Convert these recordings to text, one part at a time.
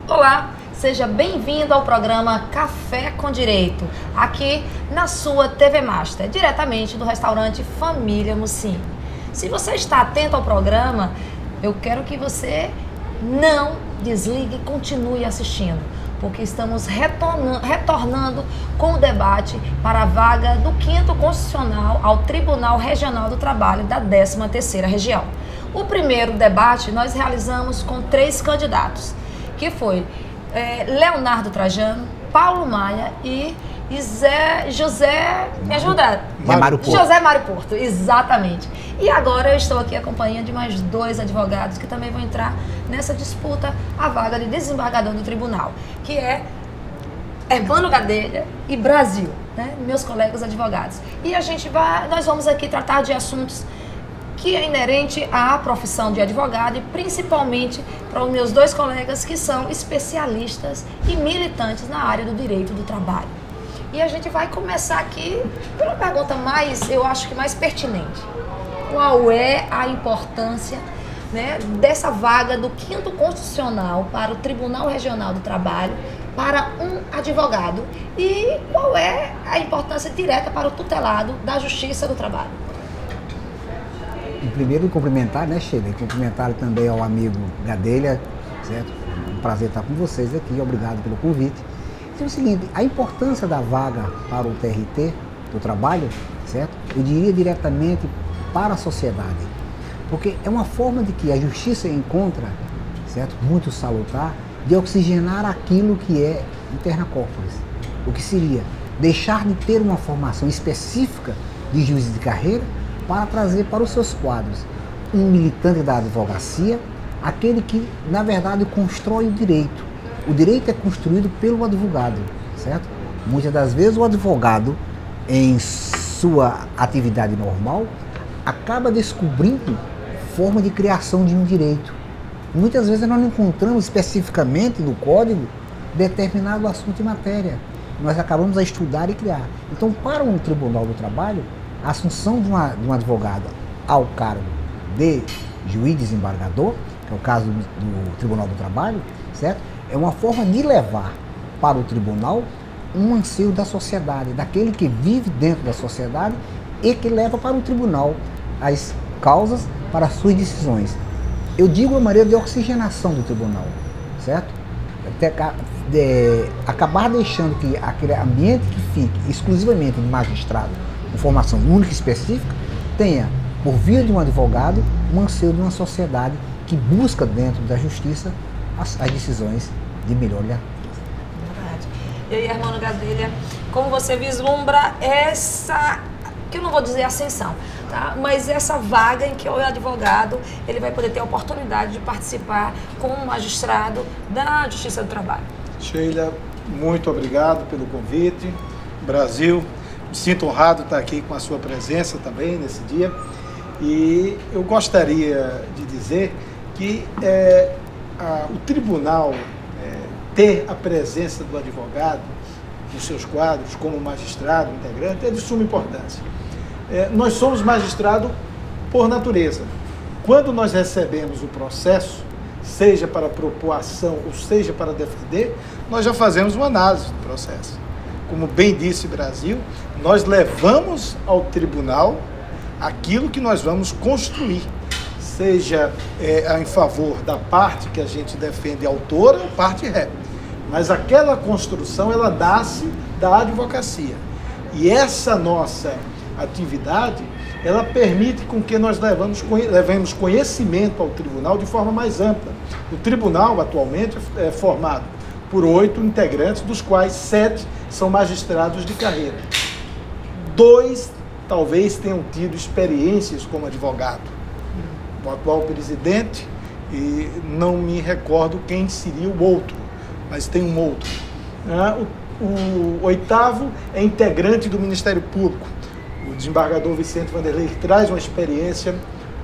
Olá, seja bem-vindo ao programa Café com Direito, aqui na sua TV Master, diretamente do restaurante Família Mucim. Se você está atento ao programa, eu quero que você não desligue e continue assistindo, porque estamos retornando com o debate para a vaga do 5º Constitucional ao Tribunal Regional do Trabalho da 13ª Região. O primeiro debate nós realizamos com 3 candidatos, que foi Leonardo Trajano, Paulo Maia e José Mário Porto, exatamente. E agora eu estou aqui acompanhando de mais 2 advogados que também vão entrar nessa disputa a vaga de desembargador do tribunal, que é Hermano Gadelha e Brasil, né? Meus colegas advogados. E nós vamos aqui tratar de assuntos que é inerente à profissão de advogado e principalmente para os meus 2 colegas que são especialistas e militantes na área do direito do trabalho. E a gente vai começar aqui pela pergunta eu acho que mais pertinente. Qual é a importância, né, dessa vaga do 5º Constitucional para o Tribunal Regional do Trabalho para um advogado? E qual é a importância direta para o tutelado da Justiça do Trabalho? Primeiro, cumprimentar, né, Sheila? E cumprimentar também ao amigo Gadelha, certo? Um prazer estar com vocês aqui, obrigado pelo convite. Então, é o seguinte, a importância da vaga para o TRT do trabalho, certo? Eu diria diretamente para a sociedade, porque é uma forma de que a justiça encontra, certo? Muito salutar, de oxigenar aquilo que é interna corporis. O que seria deixar de ter uma formação específica de juiz de carreira para trazer para os seus quadros um militante da advocacia, aquele que, na verdade, constrói o direito. O direito é construído pelo advogado, certo? Muitas das vezes o advogado, em sua atividade normal, acaba descobrindo forma de criação de um direito. Muitas vezes nós não encontramos especificamente no código determinado assunto e matéria. Nós acabamos a estudar e criar. Então, para um tribunal do trabalho, a assunção de um advogado ao cargo de juiz desembargador, que é o caso do Tribunal do Trabalho, certo? É uma forma de levar para o tribunal um anseio da sociedade, daquele que vive dentro da sociedade e que leva para o tribunal as causas para as suas decisões. Eu digo a maneira de oxigenação do tribunal, certo? Acabar deixando que aquele ambiente que fique exclusivamente de magistrado, com formação única e específica, tenha, por via de um advogado, um anseio de uma sociedade que busca dentro da justiça as decisões de melhor lhe atender. Verdade. E aí, Hermano Gadelha, como você vislumbra essa, que eu não vou dizer ascensão, tá? Mas essa vaga em que o advogado ele vai poder ter a oportunidade de participar como magistrado da Justiça do Trabalho? Sheila, muito obrigado pelo convite. Brasil, me sinto honrado de estar aqui com a sua presença também nesse dia. E eu gostaria de dizer que o tribunal ter a presença do advogado nos seus quadros como magistrado, integrante, é de suma importância. Nós somos magistrado por natureza. Quando nós recebemos o processo, seja para propor ação ou seja para defender, nós já fazemos uma análise do processo. Como bem disse Brasil, nós levamos ao tribunal aquilo que nós vamos construir, seja em favor da parte que a gente defende autora ou parte ré. Mas aquela construção, ela nasce da advocacia. E essa nossa atividade, ela permite com que nós levemos conhecimento ao tribunal de forma mais ampla. O tribunal, atualmente, é formado por 8 integrantes, dos quais 7 são magistrados de carreira. 2 talvez tenham tido experiências como advogado. O atual presidente, e não me recordo quem seria o outro, mas tem um outro. O 8º é integrante do Ministério Público. O desembargador Vicente Vanderlei traz uma experiência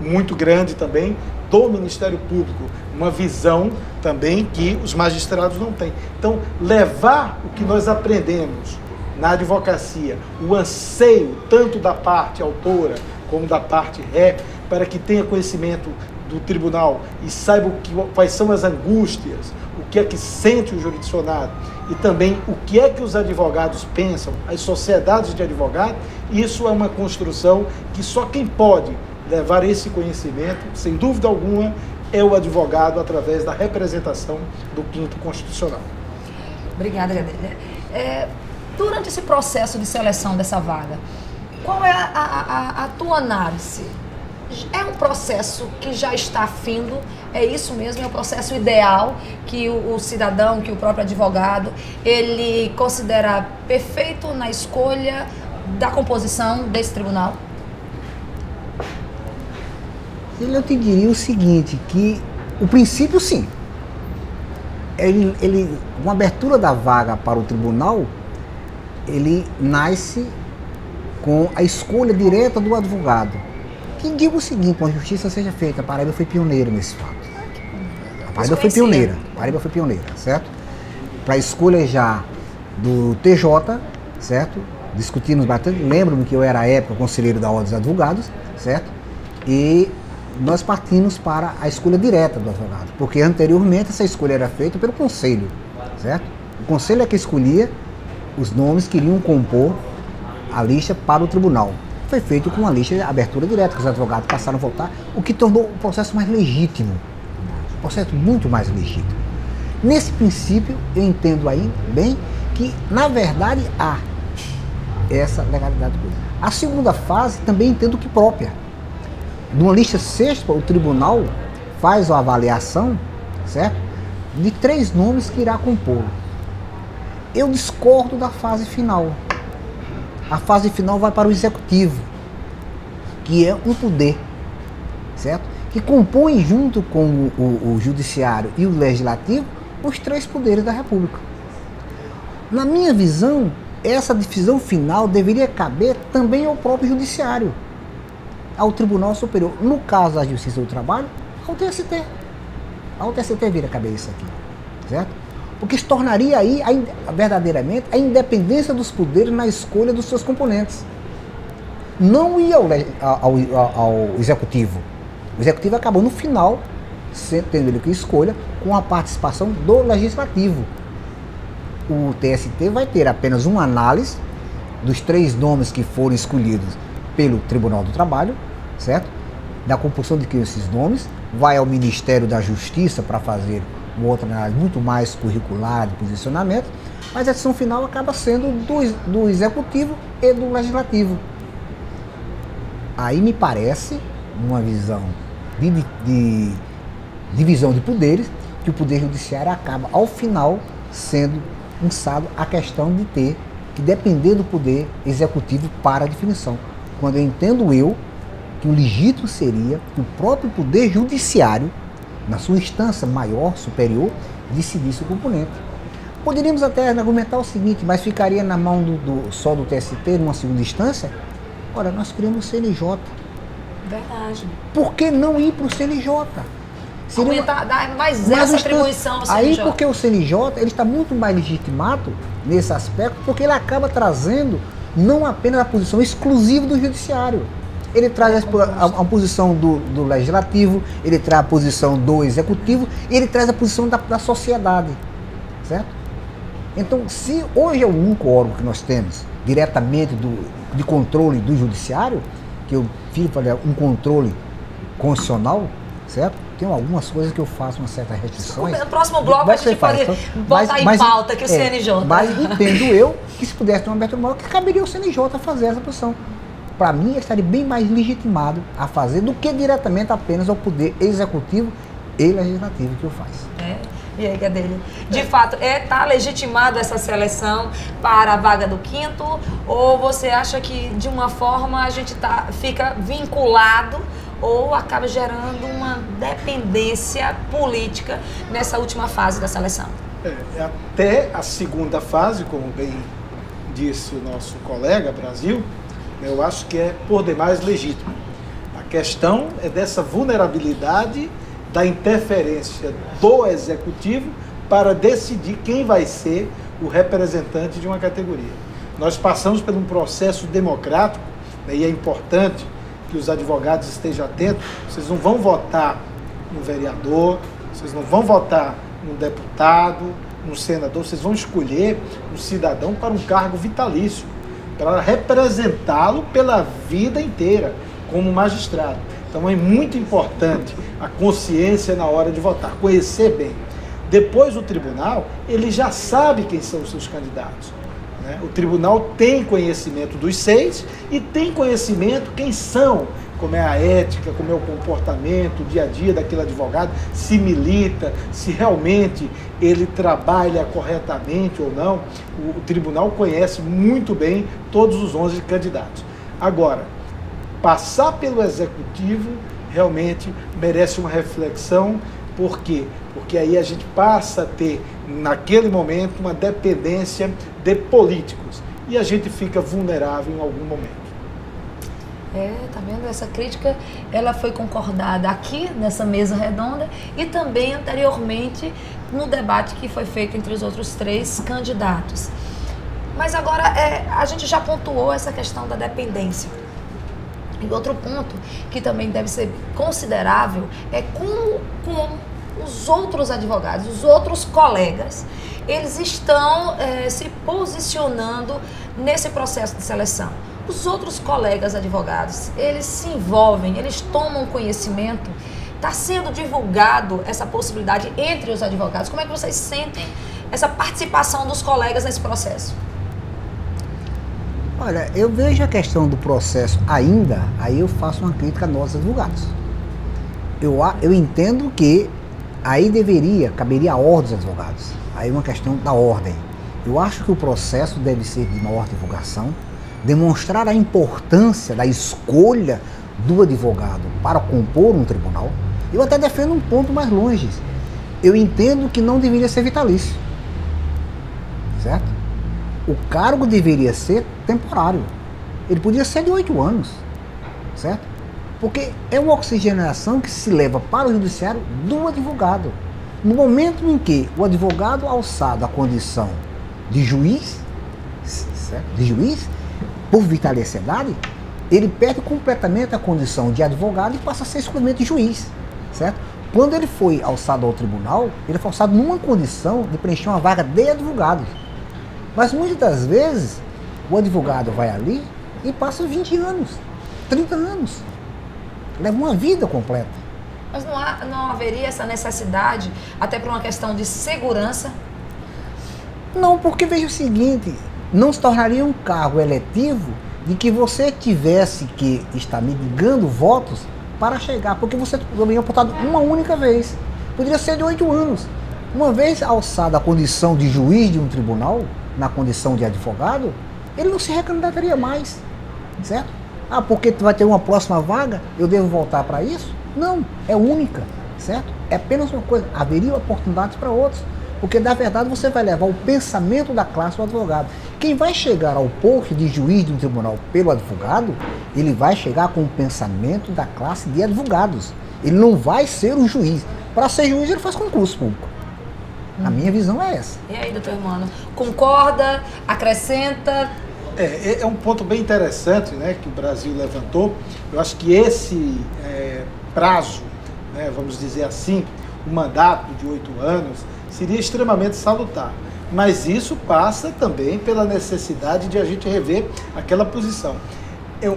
muito grande também do Ministério Público, uma visão também que os magistrados não têm. Então, levar o que nós aprendemos na advocacia o anseio tanto da parte autora como da parte ré, para que tenha conhecimento do tribunal e saiba quais são as angústias, o que é que sente o jurisdicionado e também o que é que os advogados pensam, as sociedades de advogados, isso é uma construção que só quem pode levar esse conhecimento, sem dúvida alguma, é o advogado através da representação do 5º Constitucional. Obrigada, Gadelha. Durante esse processo de seleção dessa vaga, qual é a tua análise? É um processo que já está findo? É isso mesmo? É o processo ideal que o cidadão, que o próprio advogado, ele considera perfeito na escolha da composição desse tribunal? Eu te diria o seguinte, que o princípio sim. Uma abertura da vaga para o tribunal, ele nasce com a escolha direta do advogado. Que diga o seguinte, para a justiça seja feita, a Paraíba foi pioneira nesse fato. A Paraíba foi pioneira, certo? Para a escolha já do TJ, certo? Discutimos bastante, lembro-me que eu era à época conselheiro da Ordem dos Advogados, certo? E nós partimos para a escolha direta do advogado, porque anteriormente essa escolha era feita pelo conselho, certo? O conselho é que escolhia os nomes que iriam compor a lista para o tribunal. Foi feito com uma lista de abertura direta, que os advogados passaram a votar, o que tornou o processo mais legítimo, um processo muito mais legítimo. Nesse princípio, eu entendo aí bem que, na verdade, há essa legalidade. A segunda fase também entendo que própria. Numa lista sexta, o tribunal faz a avaliação, certo? De 3 nomes que irá compor. Eu discordo da fase final. A fase final vai para o executivo, que é um poder, certo? Que compõe junto com o judiciário e o legislativo os 3 poderes da República. Na minha visão, essa divisão final deveria caber também ao próprio judiciário, ao Tribunal Superior, no caso da Justiça do Trabalho, ao TST. Ao TST vira caber isso aqui, certo? Porque se tornaria aí, verdadeiramente, a independência dos poderes na escolha dos seus componentes. Não ia ao Executivo. O Executivo acabou no final, tendo ele que escolha, com a participação do Legislativo. O TST vai ter apenas uma análise dos 3 nomes que foram escolhidos pelo Tribunal do Trabalho, certo? Da composição de esses nomes, vai ao Ministério da Justiça para fazer uma outra análise muito mais curricular de posicionamento, mas a decisão final acaba sendo do Executivo e do Legislativo. Aí me parece, numa visão de divisão de poderes, que o Poder Judiciário acaba, ao final, sendo lançado a questão de ter que depender do Poder Executivo para a definição. Quando eu entendo que o legítimo seria que o próprio Poder Judiciário, na sua instância maior, superior, decidisse o componente. Poderíamos até argumentar o seguinte, mas ficaria na mão só do TST, numa segunda instância? Ora, nós criamos o CNJ. Verdade. Por que não ir para o CNJ? Aumentar, dar mais essa atribuição ao CNJ. Aí, porque o CNJ ele está muito mais legitimado nesse aspecto, porque ele acaba trazendo não apenas a posição exclusiva do Judiciário. Ele traz a posição do Legislativo, ele traz a posição do Executivo e ele traz a posição da sociedade, certo? Então, se hoje é o único órgão que nós temos diretamente de controle do Judiciário, que eu fiz um controle constitucional, certo? Tem algumas coisas que eu faço uma certa restrições. No próximo bloco a gente pode botar em pauta que o CNJ. Mas entendo eu que se pudesse ter uma abertura maior, que caberia o CNJ a fazer essa posição. Para mim, ele estaria bem mais legitimado a fazer do que diretamente apenas ao Poder Executivo e Legislativo que o faz. E aí, Gadelha? De fato, está legitimado essa seleção para a vaga do 5º? Ou você acha que, de uma forma, a gente fica vinculado ou acaba gerando uma dependência política nessa última fase da seleção? Até a segunda fase, como bem disse o nosso colega Brasil, eu acho que é por demais legítimo. A questão é dessa vulnerabilidade da interferência do Executivo para decidir quem vai ser o representante de uma categoria. Nós passamos por um processo democrático, né, e é importante que os advogados estejam atentos. Vocês não vão votar no vereador, vocês não vão votar no deputado, no senador, vocês vão escolher um cidadão para um cargo vitalício, para representá-lo pela vida inteira como magistrado. Então é muito importante a consciência na hora de votar, conhecer bem. Depois o tribunal, ele já sabe quem são os seus candidatos, né? O tribunal tem conhecimento dos 6 e tem conhecimento quem são, como é a ética, como é o comportamento, o dia a dia daquele advogado, se milita, se realmente ele trabalha corretamente ou não. O tribunal conhece muito bem todos os 11 candidatos. Agora, passar pelo executivo realmente merece uma reflexão. Por quê? Porque aí a gente passa a ter, naquele momento, uma dependência de políticos. E a gente fica vulnerável em algum momento. Tá vendo? Essa crítica, ela foi concordada aqui, nessa mesa redonda, e também anteriormente no debate que foi feito entre os outros 3 candidatos. Mas agora, a gente já pontuou essa questão da dependência. E outro ponto que também deve ser considerável é como os outros advogados, os outros colegas, eles estão se posicionando nesse processo de seleção. Os outros colegas advogados, eles se envolvem, eles tomam conhecimento. Está sendo divulgado essa possibilidade entre os advogados. Como é que vocês sentem essa participação dos colegas nesse processo? Olha, eu vejo a questão do processo ainda, aí eu faço uma crítica a nós advogados. Eu entendo que aí caberia a ordem dos advogados. Aí é uma questão da ordem. Eu acho que o processo deve ser de maior divulgação, demonstrar a importância da escolha do advogado para compor um tribunal. Eu até defendo um ponto mais longe. Eu entendo que não deveria ser vitalício, certo? O cargo deveria ser temporário. Ele podia ser de 8 anos, certo? Porque é uma oxigenação que se leva para o judiciário do advogado. No momento em que o advogado alçado à condição de juiz, certo? De juiz, por vitaliciedade, ele perde completamente a condição de advogado e passa a ser exclusivamente juiz, certo? Quando ele foi alçado ao tribunal, ele foi alçado numa condição de preencher uma vaga de advogado. Mas muitas das vezes, o advogado vai ali e passa 20 anos, 30 anos. Leva uma vida completa. Mas não haveria essa necessidade, até por uma questão de segurança? Não, porque veja o seguinte, não se tornaria um cargo eletivo de que você tivesse que estar mitigando votos para chegar, porque você poderia apontado uma única vez. Poderia ser de 8 anos. Uma vez alçado a condição de juiz de um tribunal, na condição de advogado, ele não se recandidataria mais, certo? Ah, porque vai ter uma próxima vaga, eu devo voltar para isso? Não, é única, certo? É apenas uma coisa, haveria oportunidades para outros, porque na verdade você vai levar o pensamento da classe do advogado. Quem vai chegar ao posto de juiz de um tribunal pelo advogado, ele vai chegar com o pensamento da classe de advogados. Ele não vai ser o juiz. Para ser juiz, ele faz concurso público. A minha visão é essa. E aí, doutor Hermano, concorda, acrescenta? É um ponto bem interessante, né, que o Brasil levantou. Eu acho que esse prazo, né, vamos dizer assim, o mandato de 8 anos, seria extremamente salutar. Mas isso passa também pela necessidade de a gente rever aquela posição.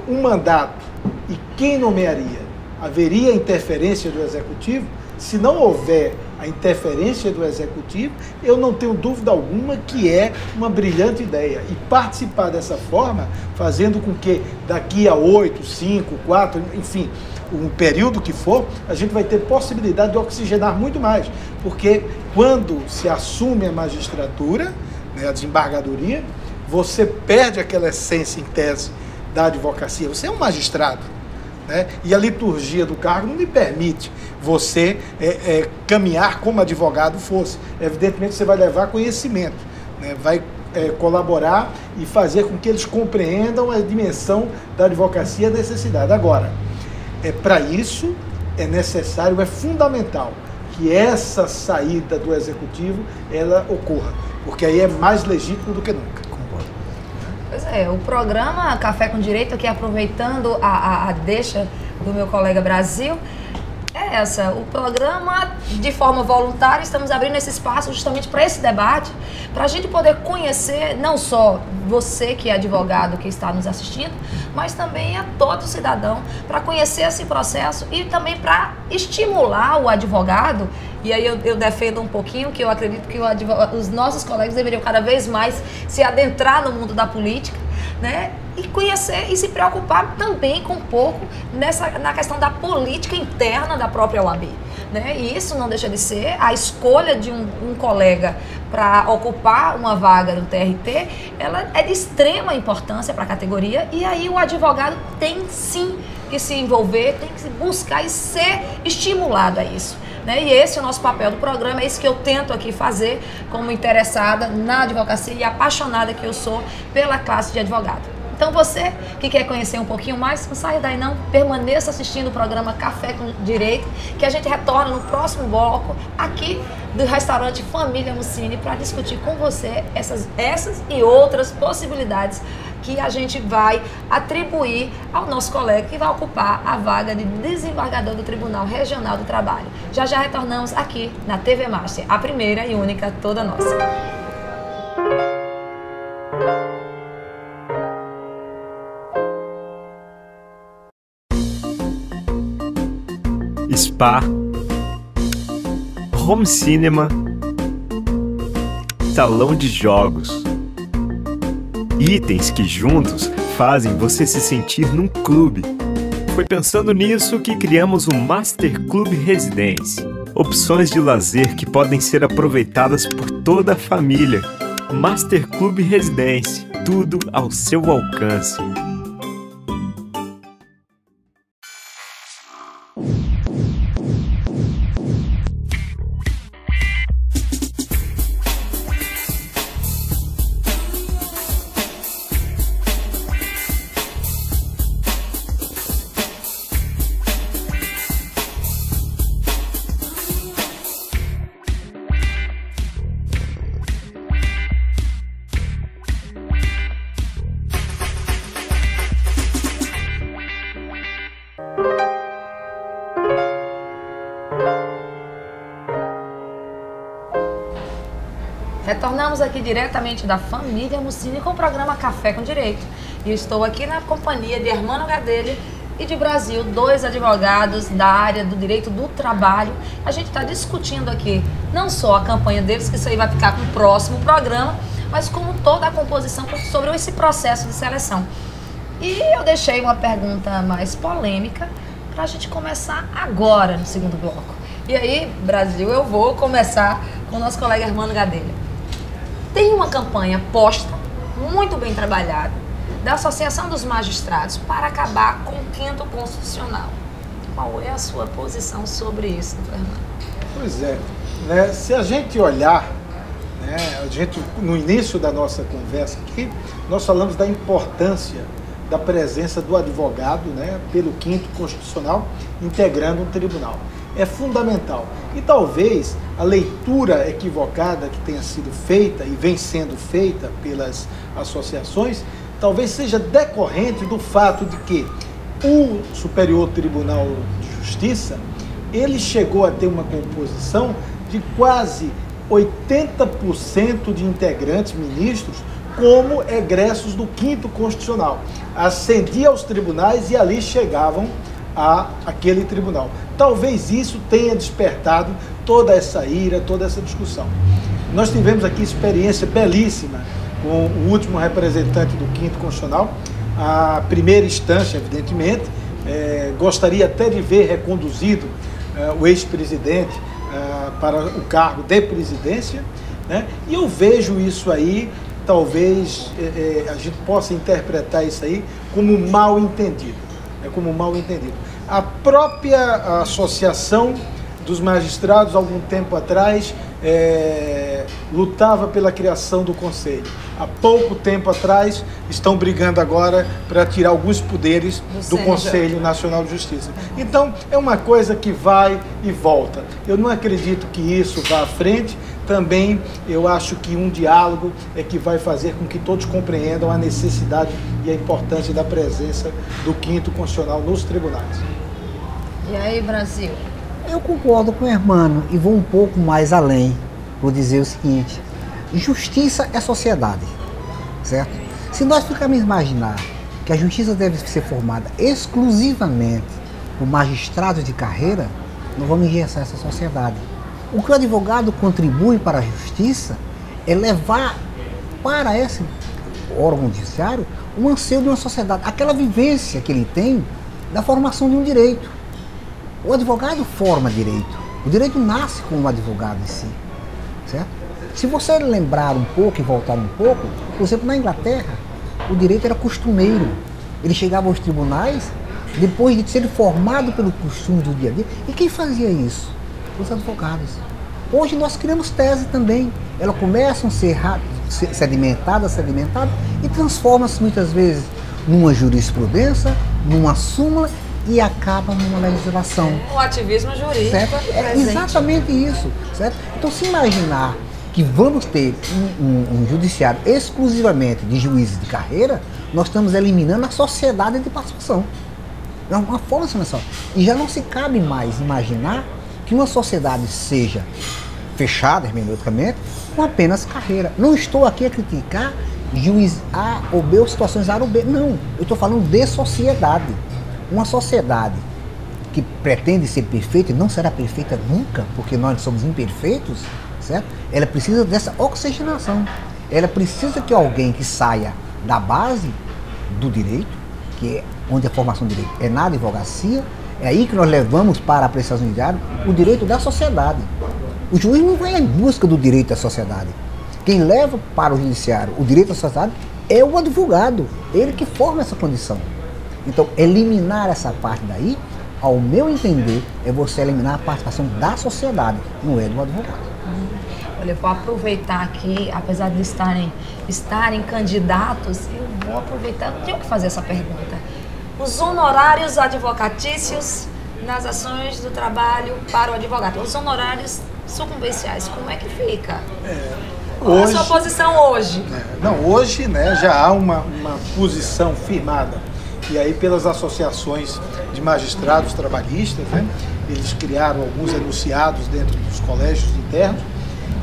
Um mandato, e quem nomearia? Haveria interferência do Executivo? Se não houver a interferência do Executivo, eu não tenho dúvida alguma que é uma brilhante ideia. E participar dessa forma, fazendo com que daqui a 8, 5, 4, enfim, um período que for, a gente vai ter possibilidade de oxigenar muito mais. Porque quando se assume a magistratura, né, a desembargadoria, você perde aquela essência em tese da advocacia. Você é um magistrado, né? E a liturgia do cargo não lhe permite você caminhar como advogado fosse. Evidentemente você vai levar conhecimento, né? Vai colaborar e fazer com que eles compreendam a dimensão da advocacia e a necessidade. Agora, para isso é necessário, é fundamental que essa saída do Executivo ela ocorra, porque aí é mais legítimo do que nunca. Pois O programa Café com Direito, aqui aproveitando a deixa do meu colega Brasil, é essa. O programa, de forma voluntária, estamos abrindo esse espaço justamente para esse debate, para a gente poder conhecer não só você que é advogado que está nos assistindo, mas também a todo cidadão, para conhecer esse processo e também para estimular o advogado. E aí eu defendo um pouquinho que eu acredito que os nossos colegas deveriam cada vez mais se adentrar no mundo da política, né? E conhecer e se preocupar também com um pouco na questão da política interna da própria OAB, né? E isso não deixa de ser a escolha de um colega para ocupar uma vaga no TRT, ela é de extrema importância para a categoria, e aí o advogado tem sim que se envolver, tem que buscar e ser estimulado a isso, né? E esse é o nosso papel do programa, é isso que eu tento aqui fazer como interessada na advocacia e apaixonada que eu sou pela classe de advogado. Então você que quer conhecer um pouquinho mais, não saia daí não, permaneça assistindo o programa Café com Direito, que a gente retorna no próximo bloco aqui do restaurante Família Mussini para discutir com você essas e outras possibilidades que a gente vai atribuir ao nosso colega que vai ocupar a vaga de desembargador do Tribunal Regional do Trabalho. Já já retornamos aqui na TV Master, a primeira e única toda nossa. Spa, home cinema, salão de jogos. Itens que juntos fazem você se sentir num clube. Foi pensando nisso que criamos o Master Club Residência. Opções de lazer que podem ser aproveitadas por toda a família. Master Club Residência, tudo ao seu alcance. Retornamos aqui diretamente da Família Mussini com o programa Café com Direito. E eu estou aqui na companhia de Hermano Gadelha e de Brasil, dois advogados da área do direito do trabalho. A gente está discutindo aqui não só a campanha deles, que isso aí vai ficar com o próximo programa, mas como toda a composição sobre esse processo de seleção. E eu deixei uma pergunta mais polêmica para a gente começar agora no segundo bloco. E aí, Brasil, eu vou começar com o nosso colega Hermano Gadelha. Tem uma campanha posta, muito bem trabalhada, da Associação dos Magistrados para acabar com o 5º Constitucional. Qual é a sua posição sobre isso, doutor Hermano? Pois é, né, se a gente olhar, né, no início da nossa conversa aqui, nós falamos da importância da presença do advogado, né, pelo 5º Constitucional, integrando um tribunal. É fundamental. E talvez a leitura equivocada que tenha sido feita e vem sendo feita pelas associações, talvez seja decorrente do fato de que o Superior Tribunal de Justiça, ele chegou a ter uma composição de quase 80% de integrantes, ministros, como egressos do 5º Constitucional. Ascendia aos tribunais e ali chegavam àquele tribunal. Talvez isso tenha despertado toda essa ira, toda essa discussão. Nós tivemos aqui experiência belíssima com o último representante do 5º Constitucional, a primeira instância, evidentemente. Gostaria até de ver reconduzido o ex-presidente para o cargo de presidência, né? E eu vejo isso aí, talvez a gente possa interpretar isso aí como mal entendido. Como mal entendido. A própria associação dos magistrados, algum tempo atrás, lutava pela criação do Conselho. Há pouco tempo atrás, estão brigando agora para tirar alguns poderes do Conselho Nacional de Justiça. Então, é uma coisa que vai e volta. Eu não acredito que isso vá à frente. Também, eu acho que um diálogo é que vai fazer com que todos compreendam a necessidade e a importância da presença do 5º Constitucional nos tribunais. E aí, Brasil? Eu concordo com o Hermano e vou um pouco mais além. Vou dizer o seguinte: justiça é sociedade, certo? Se nós ficarmos a imaginar que a justiça deve ser formada exclusivamente por magistrados de carreira, nós vamos engessar essa sociedade. O que o advogado contribui para a justiça é levar para esse órgão judiciário o anseio de uma sociedade, aquela vivência que ele tem da formação de um direito. O advogado forma direito. O direito nasce com o advogado em si, certo? Se você lembrar um pouco e voltar um pouco, por exemplo, na Inglaterra, o direito era costumeiro. Ele chegava aos tribunais depois de ser formado pelo costume do dia a dia. E quem fazia isso? Os advogados. Hoje nós criamos tese também. Elas começam a ser sedimentadas e transformam-se muitas vezes numa jurisprudência, numa súmula e acaba numa legislação. O ativismo jurídico. É exatamente isso, certo? Então, se imaginar que vamos ter um judiciário exclusivamente de juízes de carreira, nós estamos eliminando a sociedade de participação. É uma forma só. E já não se cabe mais imaginar que uma sociedade seja fechada hermeneuticamente com apenas carreira. Não estou aqui a criticar juiz A ou B ou situações A ou B. Não, eu estou falando de sociedade. Uma sociedade que pretende ser perfeita e não será perfeita nunca, porque nós somos imperfeitos, certo? Ela precisa dessa oxigenação. Ela precisa que alguém que saia da base do direito, que é onde a formação do direito é na advocacia, é aí que nós levamos para a apreciação de diário o direito da sociedade. O juiz não vai em busca do direito da sociedade. Quem leva para o judiciário o direito da sociedade é o advogado, ele que forma essa condição. Então, eliminar essa parte daí, ao meu entender, é você eliminar a participação da sociedade, não é do advogado. Olha, eu vou aproveitar aqui, apesar de estarem candidatos, eu vou aproveitar, eu tenho que fazer essa pergunta. Os honorários advocatícios nas ações do trabalho para o advogado, os honorários sucumbenciais, como é que fica? Qual é a sua posição hoje? Hoje, né, já há uma posição firmada. E aí, pelas associações de magistrados trabalhistas, né, eles criaram alguns enunciados dentro dos colégios internos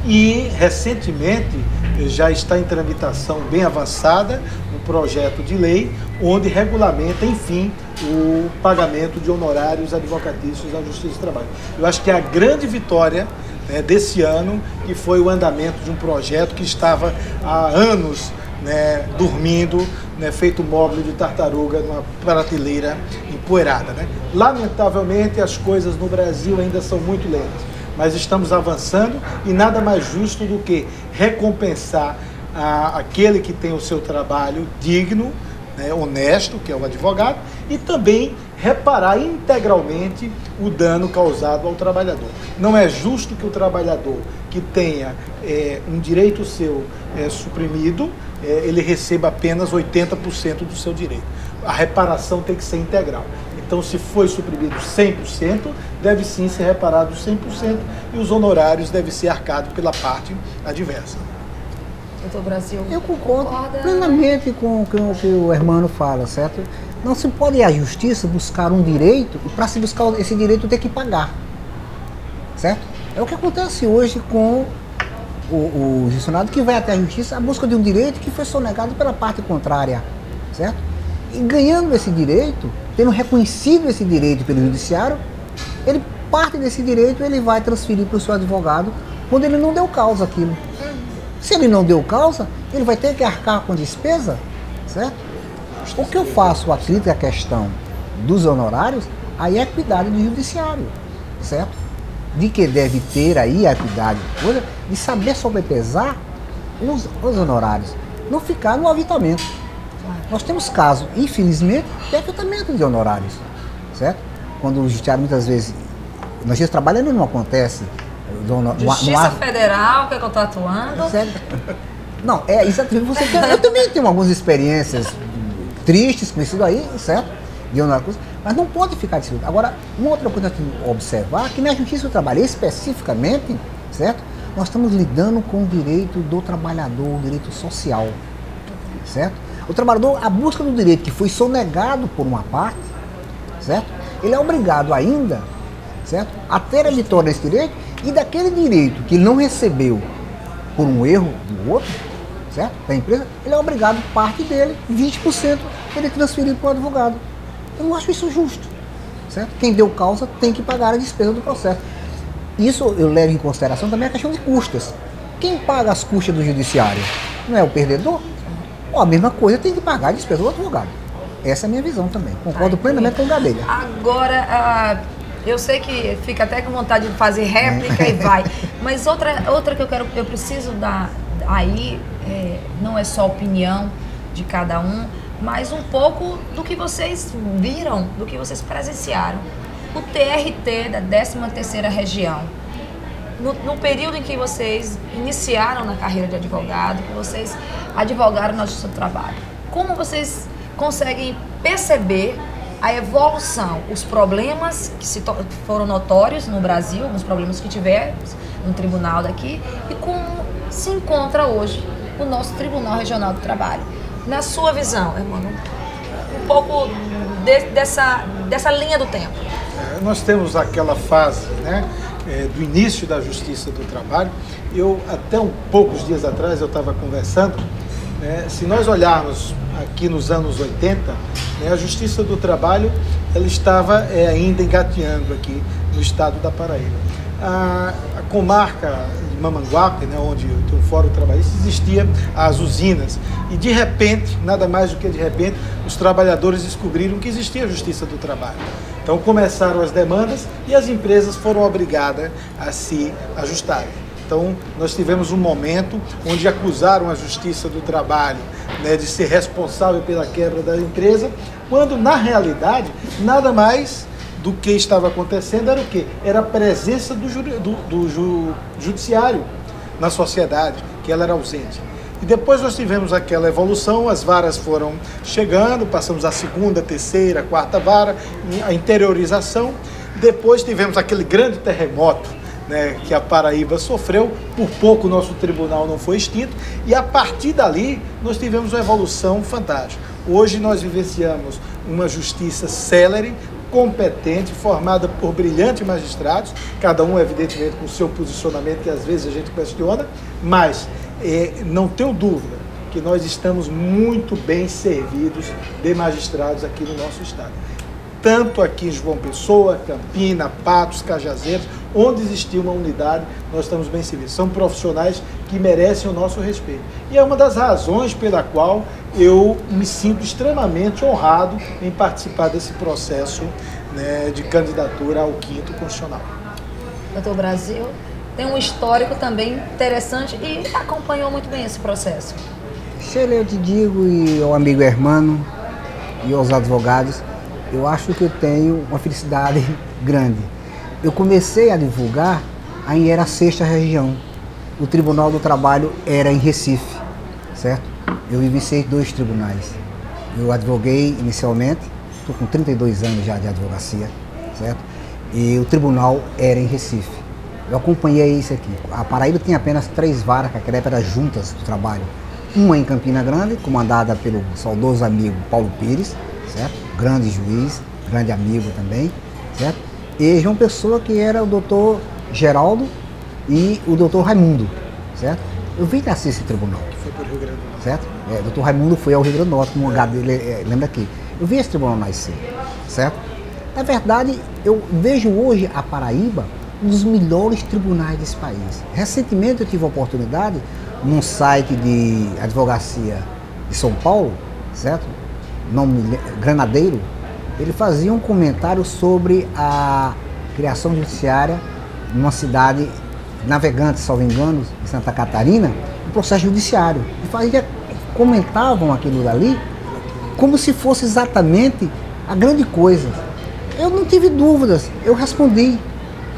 e, recentemente, já está em tramitação bem avançada um projeto de lei onde regulamenta, enfim, o pagamento de honorários advocatícios da Justiça do Trabalho. Eu acho que a grande vitória desse ano que foi o andamento de um projeto que estava há anos dormindo, feito móvel de tartaruga numa prateleira empoeirada. Lamentavelmente, as coisas no Brasil ainda são muito lentas, mas estamos avançando e nada mais justo do que recompensar aquele que tem o seu trabalho digno, honesto, que é o advogado, e também reparar integralmente o dano causado ao trabalhador. Não é justo que o trabalhador que tenha um direito seu suprimido, ele receba apenas 80% do seu direito. A reparação tem que ser integral. Então, se foi suprimido 100%, deve sim ser reparado 100% e os honorários devem ser arcados pela parte adversa. Doutor Brasil, eu concordo plenamente com o que o Hermano fala, certo? Não se pode ir à justiça buscar um direito e para se buscar esse direito ter que pagar, certo? É o que acontece hoje com o justiçado que vai até a justiça à busca de um direito que foi sonegado pela parte contrária, certo? E ganhando esse direito, tendo reconhecido esse direito pelo judiciário, ele parte desse direito ele vai transferir para o seu advogado quando ele não deu causa àquilo. Se ele não deu causa, ele vai ter que arcar com despesa, certo? O que eu faço a crítica à questão dos honorários, aí é a equidade do judiciário, certo? De que deve ter aí a equidade, de saber sobrepesar os honorários, não ficar no aviltamento. Nós temos casos, infelizmente, de aviltamento de honorários, certo? Quando o judiciário muitas vezes Na Justiça do Trabalho ele não acontece. Justiça Federal, que eu estou atuando. Sério? Não, é exatamente. Eu também tenho algumas experiências tristes com isso daí, certo? De uma coisa, mas não pode ficar disso. Agora, uma outra coisa que observar, que na Justiça do Trabalho, especificamente, certo? Nós estamos lidando com o direito do trabalhador, o direito social, certo? O trabalhador, a busca do direito que foi sonegado por uma parte, certo? Ele é obrigado ainda, certo? A ter a vitória desse direito e daquele direito que ele não recebeu por um erro do outro, certo? Da empresa, ele é obrigado, parte dele, 20%, ele transferir para o advogado. Eu não acho isso justo, certo? Quem deu causa tem que pagar a despesa do processo. Isso eu levo em consideração também a questão de custas. Quem paga as custas do judiciário? Não é o perdedor? Ou a mesma coisa tem que pagar a despesa do advogado. Essa é a minha visão também. Concordo plenamente com o Gadelha. Agora, eu sei que fica até com vontade de fazer réplica e vai. Mas outra que eu preciso dar aí, não é só a opinião de cada um, mas um pouco do que vocês viram, do que vocês presenciaram. O TRT da 13ª Região, no período em que vocês iniciaram na carreira de advogado, que vocês advogaram na Justiça do Trabalho, como vocês conseguem perceber a evolução, os problemas que foram notórios no Brasil, os problemas que tivemos no tribunal daqui, e como se encontra hoje o nosso Tribunal Regional do Trabalho? Na sua visão, Hermano, um pouco dessa linha do tempo. Nós temos aquela fase, né, do início da Justiça do Trabalho. Até poucos dias atrás, eu estava conversando, né, se nós olharmos aqui nos anos 80, né, a Justiça do Trabalho ela estava ainda engateando aqui no estado da Paraíba. A comarca de Mamanguape, né, onde tem um fórum trabalhista, existia as usinas. E de repente, nada mais do que de repente, os trabalhadores descobriram que existia a Justiça do Trabalho. Então começaram as demandas e as empresas foram obrigadas a se ajustarem. Então nós tivemos um momento onde acusaram a Justiça do Trabalho, né, de ser responsável pela quebra da empresa, quando na realidade nada mais do que estava acontecendo era o quê? Era a presença do judiciário na sociedade, que ela era ausente. E depois nós tivemos aquela evolução, as varas foram chegando, passamos a segunda, terceira, quarta vara, a interiorização. Depois tivemos aquele grande terremoto, né, que a Paraíba sofreu, por pouco o nosso tribunal não foi extinto, e a partir dali nós tivemos uma evolução fantástica. Hoje nós vivenciamos uma justiça célere, competente, formada por brilhantes magistrados, cada um evidentemente com o seu posicionamento que às vezes a gente questiona, mas não tenho dúvida que nós estamos muito bem servidos de magistrados aqui no nosso estado. Tanto aqui em João Pessoa, Campina, Patos, Cajazeiras, onde existia uma unidade, nós estamos bem servidos. São profissionais que merecem o nosso respeito. E é uma das razões pela qual eu me sinto extremamente honrado em participar desse processo, né, de candidatura ao 5º Constitucional. Doutor Brasil tem um histórico também interessante e acompanhou muito bem esse processo. Sheila, eu te digo, e ao amigo Hermano e aos advogados, eu acho que eu tenho uma felicidade grande. Eu comecei a divulgar aí era a 6ª Região. O Tribunal do Trabalho era em Recife, certo? Eu vivenciei 2 tribunais. Eu advoguei inicialmente, estou com 32 anos já de advocacia, certo? E o tribunal era em Recife. Eu acompanhei isso aqui. A Paraíba tinha apenas 3 varas, que naquela época eram juntas do trabalho. Uma em Campina Grande, comandada pelo saudoso amigo Paulo Pires, certo? Grande juiz, grande amigo também, certo? E João Pessoa, que era o doutor Geraldo e o doutor Raimundo, certo? Eu vi nascer esse tribunal. Foi para o Rio Grande do Norte. Certo? Doutor Raimundo foi ao Rio Grande do Norte, como o H dele lembra aqui. Eu vi esse tribunal nascer, certo? Na verdade, eu vejo hoje a Paraíba um dos melhores tribunais desse país. Recentemente eu tive a oportunidade, num site de advocacia de São Paulo, certo? Nome Granadeiro, ele fazia um comentário sobre a criação judiciária numa cidade Navegante, salvo engano, em Santa Catarina, um processo judiciário. E comentavam aquilo dali como se fosse exatamente a grande coisa. Eu não tive dúvidas, eu respondi,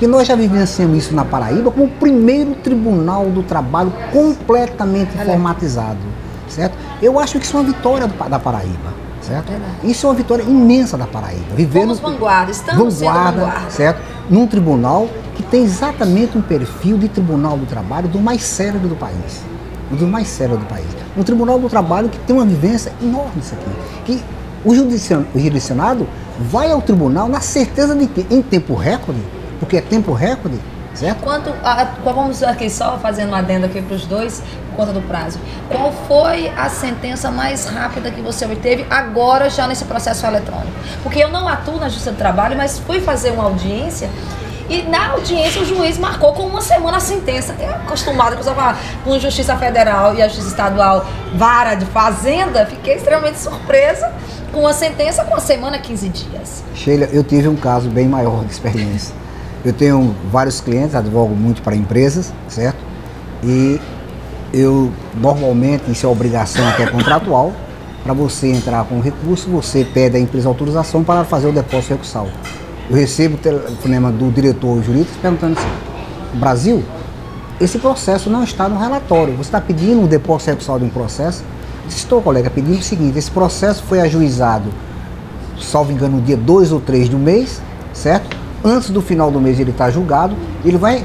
que nós já vivenciamos isso na Paraíba como o primeiro tribunal do trabalho completamente informatizado, certo? Eu acho que isso é uma vitória da Paraíba, certo? Isso é uma vitória imensa da Paraíba. Vivendo vanguarda, estamos sendo vanguarda, certo? Num tribunal que tem exatamente um perfil de tribunal do trabalho do mais sério do país. Do mais sério do país. Um tribunal do trabalho que tem uma vivência enorme isso aqui. Que o jurisdicionado vai ao tribunal na certeza de que, em tempo recorde, porque é tempo recorde, certo? Vamos aqui só fazendo um adendo aqui para os dois, por conta do prazo. Qual foi a sentença mais rápida que você obteve agora, já nesse processo eletrônico? Porque eu não atuo na Justiça do Trabalho, mas fui fazer uma audiência e na audiência o juiz marcou com uma semana a sentença. Eu, acostumado com a Justiça Federal e a Justiça Estadual, vara de fazenda, fiquei extremamente surpresa com a sentença com uma semana, 15 dias. Sheila, eu tive um caso bem maior de experiência. Eu tenho vários clientes, advogo muito para empresas, certo? E eu, normalmente, isso é obrigação que é contratual, para você entrar com recurso, você pede à empresa autorização para fazer o depósito recursal. Eu recebo o telefonema do diretor jurídico perguntando assim: Brasil, esse processo não está no relatório, você está pedindo o depósito recursal de um processo? Eu disse: estou, colega, pedindo o seguinte, esse processo foi ajuizado, salvo engano, no dia 2 ou 3 do mês, certo? Antes do final do mês ele está julgado, ele vai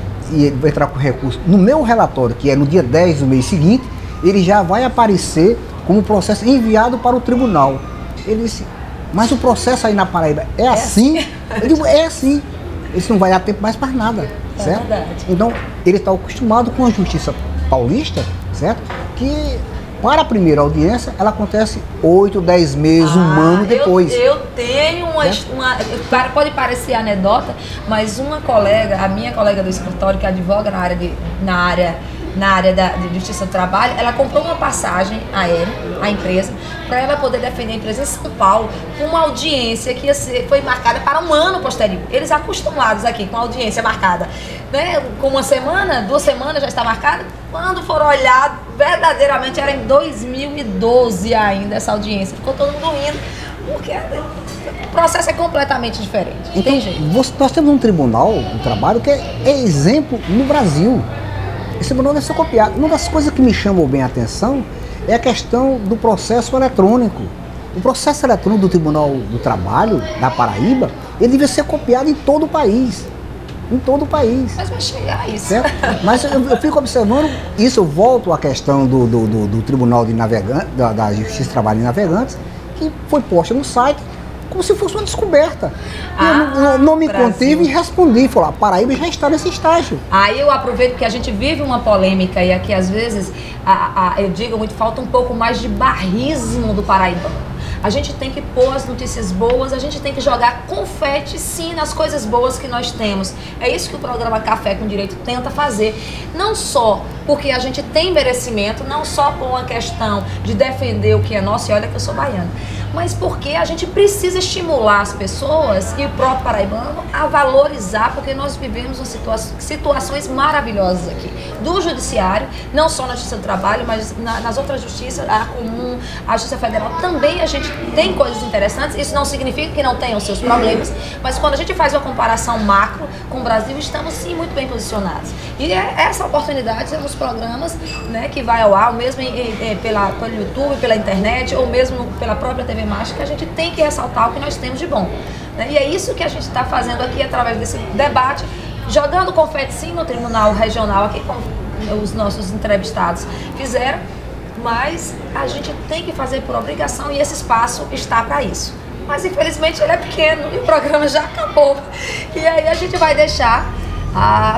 entrar com recurso. No meu relatório, que é no dia 10 do mês seguinte, ele já vai aparecer como processo enviado para o tribunal. Ele disse: mas o processo aí na Paraíba é assim? Eu digo: é assim. Isso não vai dar tempo mais para nada, certo? É verdade. Então, ele está acostumado com a justiça paulista, certo? Que para a primeira audiência, ela acontece 8, 10 meses, um ano depois. Eu tenho pode parecer anedota, mas uma colega, a minha colega do escritório, que advoga na área da Justiça do Trabalho, ela comprou uma passagem aérea, a empresa, para ela poder defender a empresa em São Paulo, com uma audiência que foi marcada para um ano posterior. Eles acostumados aqui com a audiência marcada, né, com uma semana, 2 semanas já está marcada. Quando foram olhar, verdadeiramente era em 2012 ainda essa audiência. Ficou todo mundo rindo, porque o processo é completamente diferente. Então, tem jeito. Nós temos um tribunal do trabalho que é exemplo no Brasil. Esse tribunal deve ser copiado. Uma das coisas que me chamou bem a atenção é a questão do processo eletrônico. O processo eletrônico do Tribunal do Trabalho da Paraíba, ele deve ser copiado em todo o país. Em todo o país. Mas vai chegar a isso. Certo? Mas eu fico observando isso, eu volto à questão do Tribunal de Navegantes, da Justiça do Trabalho de Navegantes, que foi posta no site como se fosse uma descoberta. Eu não me contive e respondi. Falei: a Paraíba já está nesse estágio. Aí eu aproveito que a gente vive uma polêmica e aqui às vezes, eu digo muito, falta um pouco mais de barrismo do paraibano. A gente tem que pôr as notícias boas, a gente tem que jogar confete, sim, nas coisas boas que nós temos. É isso que o programa Café com Direito tenta fazer. Não só porque a gente tem merecimento, não só por uma questão de defender o que é nosso, e olha que eu sou baiana, mas porque a gente precisa estimular as pessoas e o próprio paraibano a valorizar, porque nós vivemos situações maravilhosas aqui. Do judiciário, não só na Justiça do Trabalho, mas nas outras justiças, a comum, a Justiça Federal, também a gente tem coisas interessantes. Isso não significa que não tenham seus problemas, mas quando a gente faz uma comparação macro com o Brasil, estamos sim muito bem posicionados. E essa oportunidade nos programas, né, que vai ao ar, ou mesmo pelo YouTube, pela internet, ou mesmo pela própria TV Mágica, que a gente tem que ressaltar o que nós temos de bom, né? E é isso que a gente está fazendo aqui através desse debate, jogando confete sim no Tribunal Regional, aqui como os nossos entrevistados fizeram, mas a gente tem que fazer por obrigação e esse espaço está para isso. Mas infelizmente ele é pequeno e o programa já acabou. E aí a gente vai deixar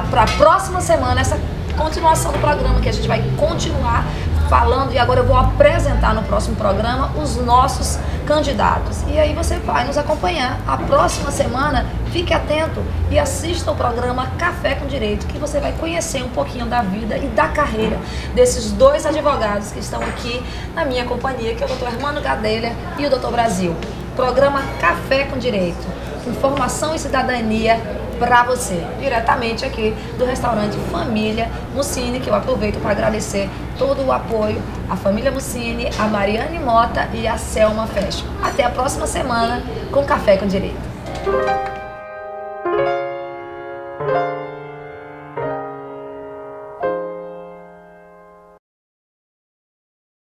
para a próxima semana essa continuação do programa, que a gente vai continuar falando, e agora eu vou apresentar no próximo programa os nossos candidatos. E aí você vai nos acompanhar. A próxima semana, fique atento e assista o programa Café com Direito, que você vai conhecer um pouquinho da vida e da carreira desses 2 advogados que estão aqui na minha companhia, que é o Dr. Hermano Gadelha e o Dr. Brasil. Programa Café com Direito. Informação e cidadania para você, diretamente aqui do restaurante Família Mussini, que eu aproveito para agradecer todo o apoio à família Mussini, a Mariane Mota e a Selma Fashion. Até a próxima semana com Café com Direito.